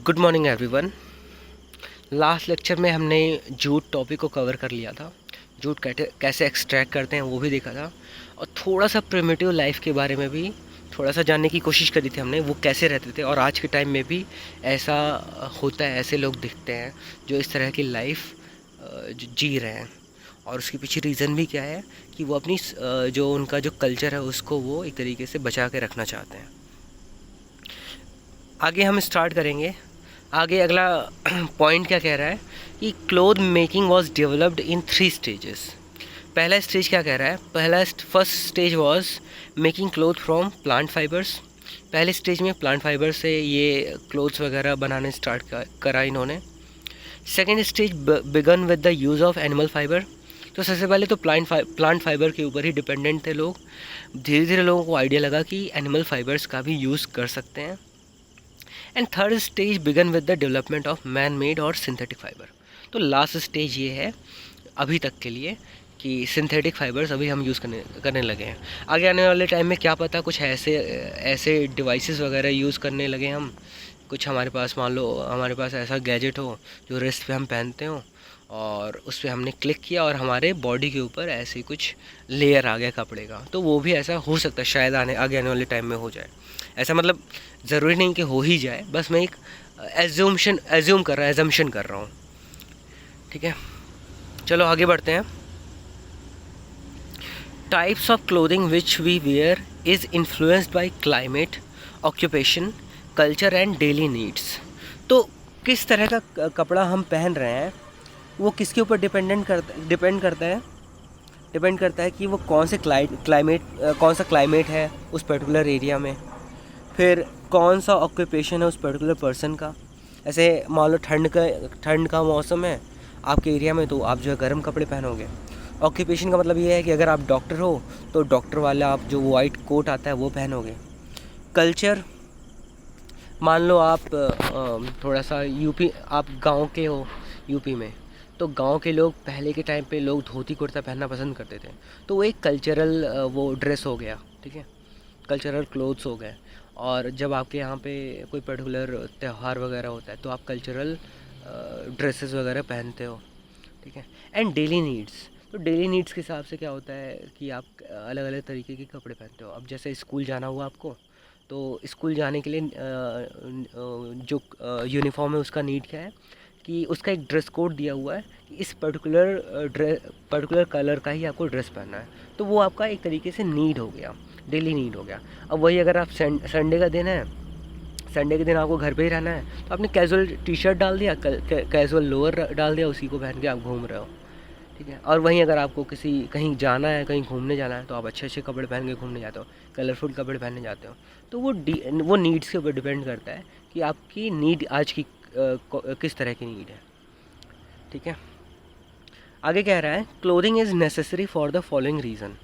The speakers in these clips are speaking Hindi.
Good morning everyone. Last lecture में हमने जूट टॉपिक को कवर कर लिया था। जूट कैसे एक्सट्रैक्ट करते हैं वो भी देखा था, और थोड़ा सा प्रिमिटिव लाइफ के बारे में भी थोड़ा सा जानने की कोशिश करी थी हमने, वो कैसे रहते थे। और आज के टाइम में भी ऐसा होता है, ऐसे लोग दिखते हैं जो इस तरह की लाइफ जी रहे हैं। और उसके पीछे रीज़न भी क्या है कि वो अपनी जो उनका जो कल्चर है उसको वो एक तरीके से बचा के रखना चाहते हैं। आगे हम स्टार्ट करेंगे। आगे अगला पॉइंट क्या कह रहा है कि cloth making was developed in 3 stages. पहला स्टेज क्या कह रहा है, first stage was making cloth from plant fibres. पहले स्टेज में प्लांट फाइबर से ये क्लोथ्स वगैरह बनाने स्टार्ट करा इन्होंने। Second stage began with the use of animal fibre. तो सबसे पहले तो प्लांट फाइबर के ऊपर ही डिपेंडेंट थे लोग। धीरे धीरे लोगों को आइडिया लगा कि एनिमल फाइबर्स का भी यूज़ कर सकते हैं। And third stage began with the development of man made or synthetic fibre. तो लास्ट स्टेज ये है अभी तक के लिए कि सिंथेटिक फाइबर्स अभी हम यूज़ करने लगे हैं। आगे आने वाले टाइम में क्या पता कुछ ऐसे डिवाइसेस वगैरह यूज़ करने लगे हम। कुछ हमारे पास, मान लो हमारे पास ऐसा गैजेट हो जो रिस्ट पे हम पहनते हो और उस पर हमने क्लिक किया और हमारे बॉडी के ऊपर ऐसे कुछ लेयर आ गया कपड़े का। तो वो भी ऐसा हो सकता है, शायद आगे आने वाले टाइम में हो जाए। ऐसा मतलब ज़रूरी नहीं कि हो ही जाए, बस मैं एक एजम्पशन कर रहा हूँ। ठीक है, चलो आगे बढ़ते हैं। Types of clothing which we wear is influenced by climate, occupation, culture and daily needs. तो किस तरह का कपड़ा हम पहन रहे हैं वो किसके ऊपर डिपेंड करता है कि वो कौन सा क्लाइमेट है उस पर्टिकुलर एरिया में, फिर कौन सा ऑक्यूपेशन है उस पर्टिकुलर पर्सन का। ऐसे मान लो ठंड का मौसम है आपके एरिया में, तो आप जो है गर्म कपड़े पहनोगे। ऑक्यूपेशन का मतलब ये है कि अगर आप डॉक्टर हो तो डॉक्टर वाला आप जो वाइट कोट आता है वो पहनोगे। कल्चर, मान लो आप थोड़ा सा यूपी, आप गांव के हो यूपी में, तो गांव के लोग पहले के टाइम पे लोग धोती कुर्ता पहनना पसंद करते थे, तो वो एक कल्चरल वो ड्रेस हो गया। ठीक है, कल्चरल क्लोथ्स हो गए। और जब आपके यहाँ पे कोई पर्टिकुलर त्यौहार वगैरह होता है तो आप कल्चरल ड्रेसेस वगैरह पहनते हो। ठीक है, एंड डेली नीड्स, तो डेली नीड्स के हिसाब से क्या होता है कि आप अलग अलग तरीके के कपड़े पहनते हो। अब जैसे स्कूल जाना हुआ आपको, तो स्कूल जाने के लिए जो यूनिफॉर्म है उसका नीड क्या है कि उसका एक ड्रेस कोड दिया हुआ है कि इस पर्टिकुलर कलर का ही आपको ड्रेस पहनना है। तो वो आपका एक तरीके से नीड हो गया, डेली नीड हो गया। अब वही अगर आप संडे का दिन है, संडे के दिन आपको घर पे ही रहना है, तो आपने कैजुअल टी शर्ट डाल दिया, कैजुअल लोअर डाल दिया, उसी को पहन के आप घूम रहे हो। ठीक है, और वहीं अगर आपको कहीं जाना है, कहीं घूमने जाना है, तो आप अच्छे अच्छे कपड़े पहन के घूमने जाते हो, कलरफुल कपड़े पहनने जाते हो। तो वो नीड्स के ऊपर डिपेंड करता है कि आपकी नीड आज की किस तरह की नीड है। ठीक है, आगे कह रहा है clothing is necessary for the following reason.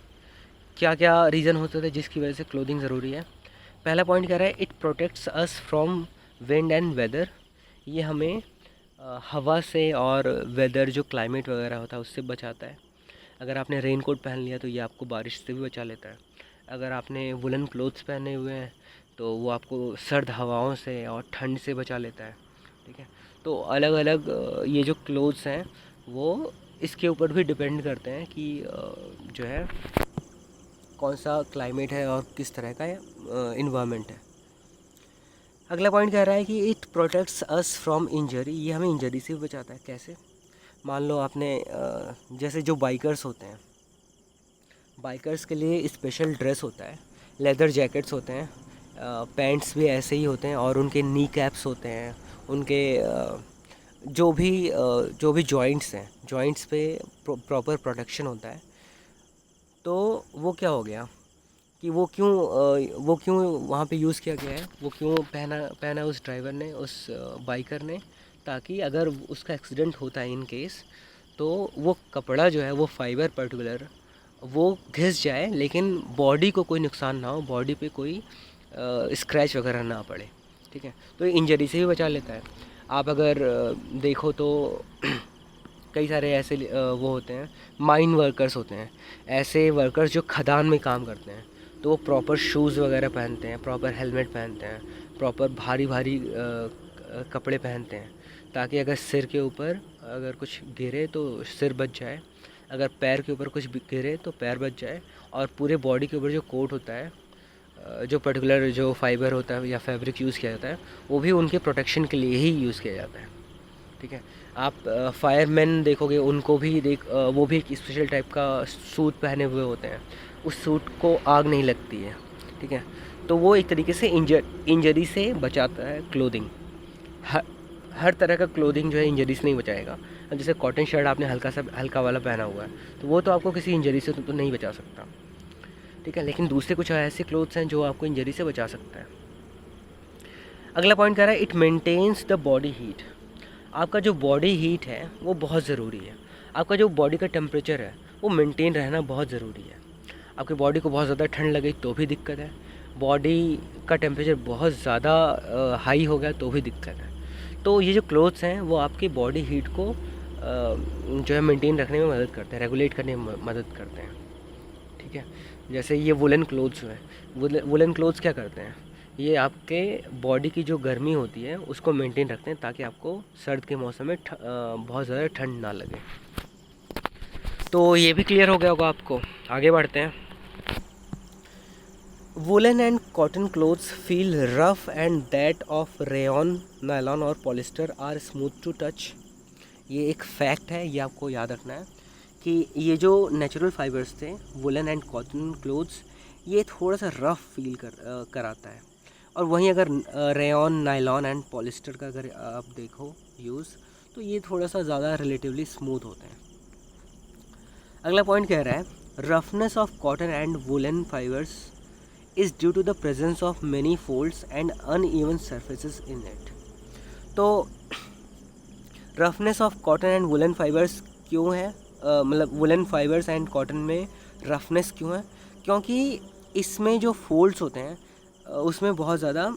क्या क्या रीज़न होते थे जिसकी वजह से क्लोथिंग ज़रूरी है। पहला पॉइंट कह रहा है it protects us from wind and weather. ये हमें हवा से और वेदर जो क्लाइमेट वगैरह होता है उससे बचाता है। अगर आपने रेन कोट पहन लिया तो ये आपको बारिश से भी बचा लेता है। अगर आपने वुलन क्लोथ्स पहने हुए हैं तो वो आपको सर्द हवाओं से और ठंड से बचा लेता है। ठीक है, तो अलग अलग ये जो क्लोथ्स हैं वो इसके ऊपर भी डिपेंड करते हैं कि जो है कौन सा क्लाइमेट है और किस तरह का इन्वायरमेंट है। अगला पॉइंट कह रहा है कि it protects us from injury. ये हमें इंजरी से भी बचाता है। कैसे, मान लो आपने जैसे जो बाइकर्स होते हैं, बाइकर्स के लिए स्पेशल ड्रेस होता है, लेदर जैकेट्स होते हैं, पैंट्स भी ऐसे ही होते हैं, और उनके नी कैप्स होते हैं, उनके जो भी जॉइंट्स हैं, जॉइंट्स पे प्रॉपर प्रोटेक्शन होता है। तो वो क्या हो गया कि वो क्यों वहाँ पे यूज़ किया गया है, वो क्यों पहना उस ड्राइवर ने, उस बाइकर ने, ताकि अगर उसका एक्सीडेंट होता है इन केस, तो वो कपड़ा जो है, वो फाइबर पर्टिकुलर वो घिस जाए लेकिन बॉडी को कोई नुकसान ना हो, बॉडी पे कोई स्क्रैच वगैरह ना पड़े। ठीक है, तो ये इंजरी से भी बचा लेता है। आप अगर देखो तो कई सारे ऐसे वो होते हैं, माइन वर्कर्स होते हैं, ऐसे वर्कर्स जो खदान में काम करते हैं, तो वो प्रॉपर शूज़ वगैरह पहनते हैं, प्रॉपर हेलमेट पहनते हैं, प्रॉपर भारी भारी कपड़े पहनते हैं, ताकि अगर सिर के ऊपर अगर कुछ गिरे तो सिर बच जाए, अगर पैर के ऊपर कुछ गिरे तो पैर बच जाए, और पूरे बॉडी के ऊपर जो कोट होता है, जो पर्टिकुलर जो फाइबर होता है या फैब्रिक यूज़ किया जाता है, वो भी उनके प्रोटेक्शन के लिए ही यूज़ किया जाता है। ठीक है, आप फायरमैन देखोगे, उनको भी वो भी एक स्पेशल टाइप का सूट पहने हुए होते हैं, उस सूट को आग नहीं लगती है। ठीक है, तो वो एक तरीके से इंजरी से बचाता है क्लोथिंग। हर तरह का क्लोथिंग जो है इंजरी से नहीं बचाएगा। अब जैसे कॉटन शर्ट आपने हल्का वाला पहना हुआ है, तो वो तो आपको किसी इंजरी से तो नहीं बचा सकता। ठीक है, लेकिन दूसरे कुछ ऐसे क्लोथ्स हैं जो आपको इंजरी से बचा सकता है। अगला पॉइंट कह रहा है it maintains the body heat. आपका जो बॉडी हीट है वो बहुत ज़रूरी है। आपका जो बॉडी का टेम्परेचर है वो मेंटेन रहना बहुत ज़रूरी है। आपकी बॉडी को बहुत ज़्यादा ठंड लगे तो भी दिक्कत है, बॉडी का टेम्परेचर बहुत ज़्यादा हाई हो गया तो भी दिक्कत है। तो ये जो क्लोथ्स हैं वो आपकी बॉडी हीट को जो है मेंटेन रखने में मदद करते हैं, रेगुलेट करने में मदद करते हैं। ठीक है, जैसे ये वुलन क्लोथ्स हैं, वुलन क्लोथ्स क्या करते हैं, ये आपके बॉडी की जो गर्मी होती है उसको मेंटेन रखते हैं, ताकि आपको सर्द के मौसम में बहुत ज़्यादा ठंड ना लगे। तो ये भी क्लियर हो गया होगा आपको। आगे बढ़ते हैं। Woollen and cotton clothes feel rough and that of rayon, nylon और polyester are smooth to touch. ये एक फैक्ट है, ये आपको याद रखना है कि ये जो नेचुरल फाइबर्स थे, वुलन एंड कॉटन क्लोथ्स, ये थोड़ा सा रफ़ फील कराता है। और वहीं अगर रेयॉन, नायलॉन एंड पॉलिस्टर का अगर आप देखो यूज़, तो ये थोड़ा सा ज़्यादा रिलेटिवली स्मूथ होते हैं। अगला पॉइंट कह रहा है roughness of cotton and woollen fibres is due to the presence of many folds and uneven surfaces in it. तो roughness of cotton and woollen fibres क्यों है, मतलब वुलन फाइबर्स एंड कॉटन में रफनेस क्यों है, क्योंकि इसमें जो फोल्ड्स होते हैं उसमें बहुत ज़्यादा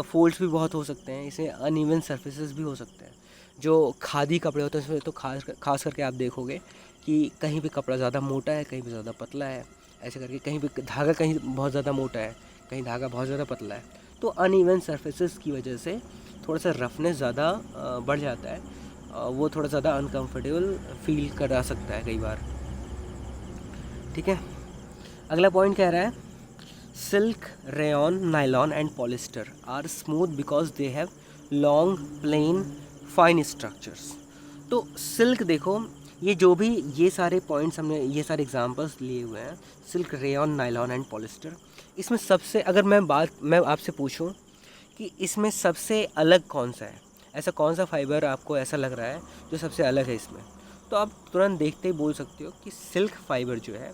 फोल्ड्स भी बहुत हो सकते हैं, इसमें अनइवन सर्फेसेस भी हो सकते हैं। जो खादी कपड़े होते हैं उसमें तो खास करके आप देखोगे कि कहीं पे कपड़ा ज़्यादा मोटा है, कहीं पे ज़्यादा पतला है, ऐसे करके कहीं पे धागा कहीं बहुत ज़्यादा मोटा है, कहीं धागा बहुत ज़्यादा पतला है। तो अनइवन सर्फेसेस की वजह से थोड़ा सा रफनेस ज़्यादा बढ़ जाता है, वो थोड़ा ज़्यादा अनकम्फर्टेबल फील करा सकता है कई बार। ठीक है, अगला पॉइंट कह रहा है silk, rayon, nylon and polyester are smooth because they have long, plain, fine structures. तो सिल्क देखो, ये जो भी ये सारे पॉइंट्स हमने ये सारे एग्जांपल्स लिए हुए हैं, silk, rayon, nylon and polyester, इसमें सबसे अगर मैं आपसे पूछूं कि इसमें सबसे अलग कौन सा है, ऐसा कौन सा फाइबर आपको ऐसा लग रहा है जो सबसे अलग है इसमें, तो आप तुरंत देखते ही बोल सकते हो कि सिल्क फाइबर जो है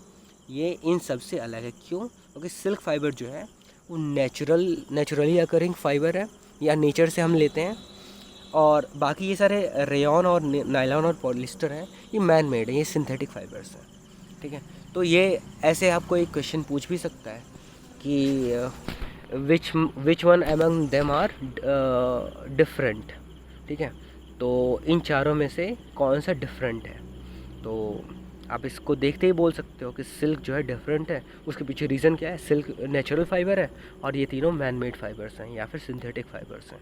ये इन सब से अलग है। क्यों? क्योंकि सिल्क फाइबर जो है वो नेचुरली अकरिंग फाइबर है, या नेचर से हम लेते हैं, और बाकी ये सारे रेयॉन और नायलॉन और पॉलिस्टर हैं ये मैन मेड है, ये सिंथेटिक फाइबर्स हैं। ठीक है, तो ये ऐसे आपको एक क्वेश्चन पूछ भी सकता है कि which one among them are different. ठीक है, तो इन चारों में से कौन सा डिफरेंट है, तो आप इसको देखते ही बोल सकते हो कि सिल्क जो है डिफरेंट है। उसके पीछे रीज़न क्या है, सिल्क नेचुरल फाइबर है और ये तीनों मैन मेड फाइबर्स हैं या फिर सिंथेटिक फाइबर्स हैं।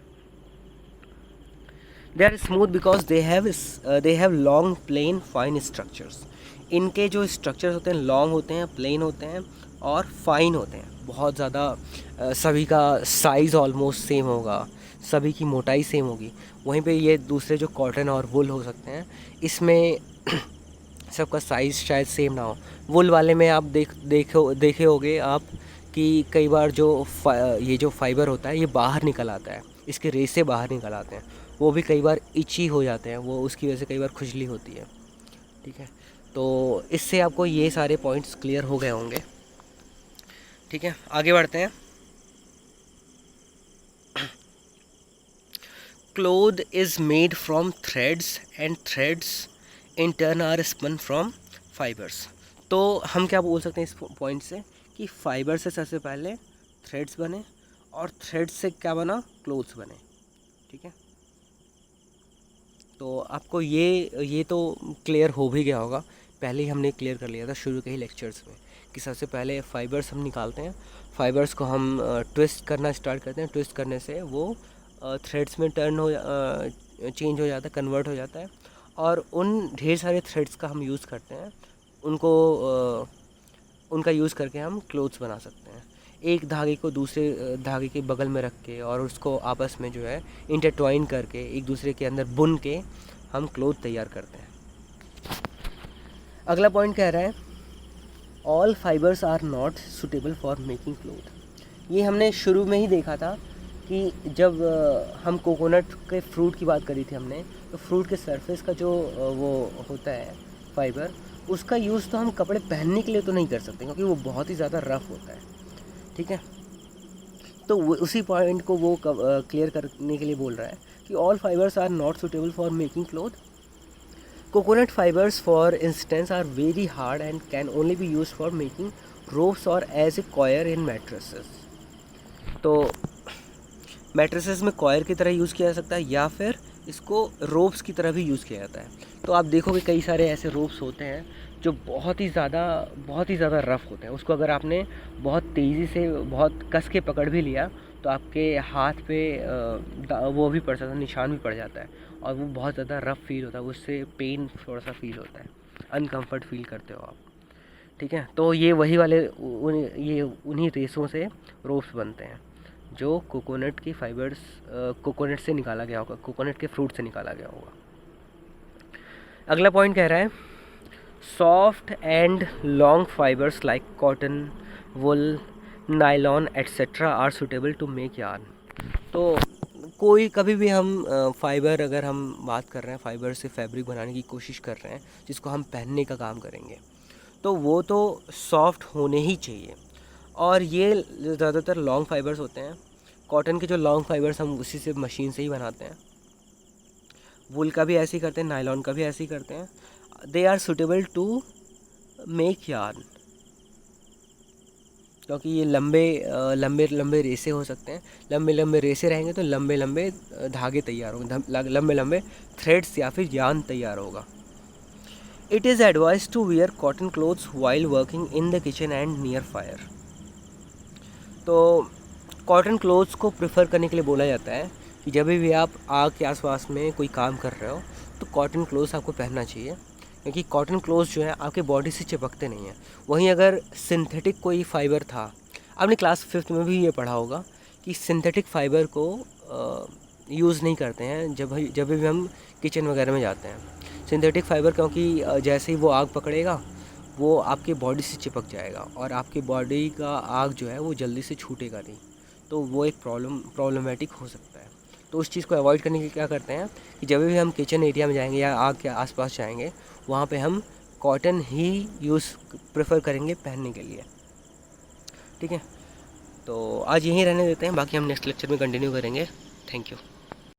They are smooth because they have long, plain, fine structures. इनके जो स्ट्रक्चर्स होते हैं लॉन्ग होते हैं, प्लेन होते हैं और फाइन होते हैं, बहुत ज़्यादा सभी का साइज़ ऑलमोस्ट सेम होगा, सभी की मोटाई सेम होगी। वहीं पे ये दूसरे जो कॉटन और वुल हो सकते हैं, इसमें सबका साइज़ शायद सेम ना हो। वुल वाले में आप देखे होगे आप कि कई बार ये जो फाइबर होता है ये बाहर निकल आता है, इसके रेसे बाहर निकल आते हैं, वो भी कई बार इची हो जाते हैं, वो उसकी वजह से कई बार खुजली होती है। ठीक है, तो इससे आपको ये सारे पॉइंट्स क्लियर हो गए होंगे। ठीक है, आगे बढ़ते हैं। Cloth is made from threads and threads in turn are spun from fibres. तो हम क्या बोल सकते हैं इस पॉइंट से कि फाइबर से सबसे पहले थ्रेड्स बने और थ्रेड्स से क्या बना, क्लोथ्स बने। ठीक है, तो आपको ये तो क्लियर हो भी गया होगा, पहले ही हमने क्लियर कर लिया था शुरू के ही लेक्चर्स में कि सबसे पहले फाइबर्स हम निकालते हैं, फाइबर्स को हम ट्विस्ट करना स्टार्ट करते हैं, ट्विस्ट करने से वो थ्रेड्स में चेंज हो जाता है, कन्वर्ट हो जाता है, और उन ढेर सारे थ्रेड्स का हम यूज़ करते हैं, उनको उनका यूज़ करके हम क्लोथ्स बना सकते हैं। एक धागे को दूसरे धागे के बगल में रख के और उसको आपस में जो है इंटरट्वाइन करके एक दूसरे के अंदर बुन के हम क्लोथ तैयार करते हैं। अगला पॉइंट कह रहा है all fibres are not suitable for making cloth. ये हमने शुरू में ही देखा था कि जब हम कोकोनट के फ्रूट की बात करी थी हमने, तो फ्रूट के सरफेस का जो वो होता है फाइबर, उसका यूज़ तो हम कपड़े पहनने के लिए तो नहीं कर सकते क्योंकि वो बहुत ही ज़्यादा रफ़ होता है, ठीक है। तो उसी पॉइंट को वो क्लियर करने के लिए बोल रहा है कि all fibres are not suitable for making cloth. Coconut fibres for instance are very hard and can only be use for making ropes और as a coir in mattresses. तो मैट्रेसेस में कॉयर की तरह यूज़ किया जा सकता है या फिर इसको रोप्स की तरह भी यूज़ किया जाता है। तो आप देखोगे कई सारे ऐसे रोप्स होते हैं जो बहुत ही ज़्यादा रफ़ होते हैं। उसको अगर आपने बहुत तेज़ी से बहुत कस के पकड़ भी लिया तो आपके हाथ पे वो भी पड़ सकता है, निशान भी पड़ जाता है और वो बहुत ज़्यादा रफ़ फील होता है, उससे पेन थोड़ा सा फील होता है, अनकम्फर्ट फील करते हो आप, ठीक है। तो ये वही वाले उन्हीं रेसों से रोप्स बनते हैं जो कोकोनट की फाइबर्स कोकोनट से निकाला गया होगा, कोकोनट के फ्रूट से निकाला गया होगा। अगला पॉइंट कह रहा है soft and long fibres like cotton, wool, nylon etcetera are suitable to make yarn. तो कोई कभी भी हम फाइबर, अगर हम बात कर रहे हैं फाइबर से फैब्रिक बनाने की कोशिश कर रहे हैं जिसको हम पहनने का काम करेंगे, तो वो तो सॉफ्ट होने ही चाहिए। और ये ज़्यादातर लॉन्ग फाइबर्स होते हैं। कॉटन के जो लॉन्ग फाइबर्स हम उसी से मशीन से ही बनाते हैं, वुल का भी ऐसे ही करते हैं, नायलॉन का भी ऐसे ही करते हैं। They are suitable to make yarn क्योंकि ये लंबे रेसे हो सकते हैं। लंबे रेसे रहेंगे तो लंबे धागे तैयार होंगे, लंबे थ्रेड्स या फिर यार्न तैयार होगा। It is advise to wear cotton clothes while working in the kitchen and near fire. तो कॉटन क्लोथ्स को प्रेफर करने के लिए बोला जाता है कि जब भी आप आग के आसपास में कोई काम कर रहे हो तो कॉटन क्लोथ्स आपको पहनना चाहिए, क्योंकि कॉटन क्लोथ्स जो है आपके बॉडी से चिपकते नहीं हैं। वहीं अगर सिंथेटिक कोई फाइबर था, आपने क्लास 5th में भी ये पढ़ा होगा कि सिंथेटिक फाइबर को यूज़ नहीं करते हैं जब भी हम किचन वगैरह में जाते हैं। सिंथेटिक फाइबर क्योंकि जैसे ही वो आग पकड़ेगा वो आपके बॉडी से चिपक जाएगा और आपकी बॉडी का आग जो है वो जल्दी से छूटेगा नहीं, तो वो एक प्रॉब्लमेटिक हो सकता है। तो उस चीज़ को अवॉइड करने के लिए क्या करते हैं कि जब भी हम किचन एरिया में जाएंगे या आग के आसपास जाएंगे वहाँ पे हम कॉटन ही प्रेफर करेंगे पहनने के लिए, ठीक है। तो आज यहीं रहने देते हैं, बाकी हम नेक्स्ट लेक्चर में कंटिन्यू करेंगे। Thank you.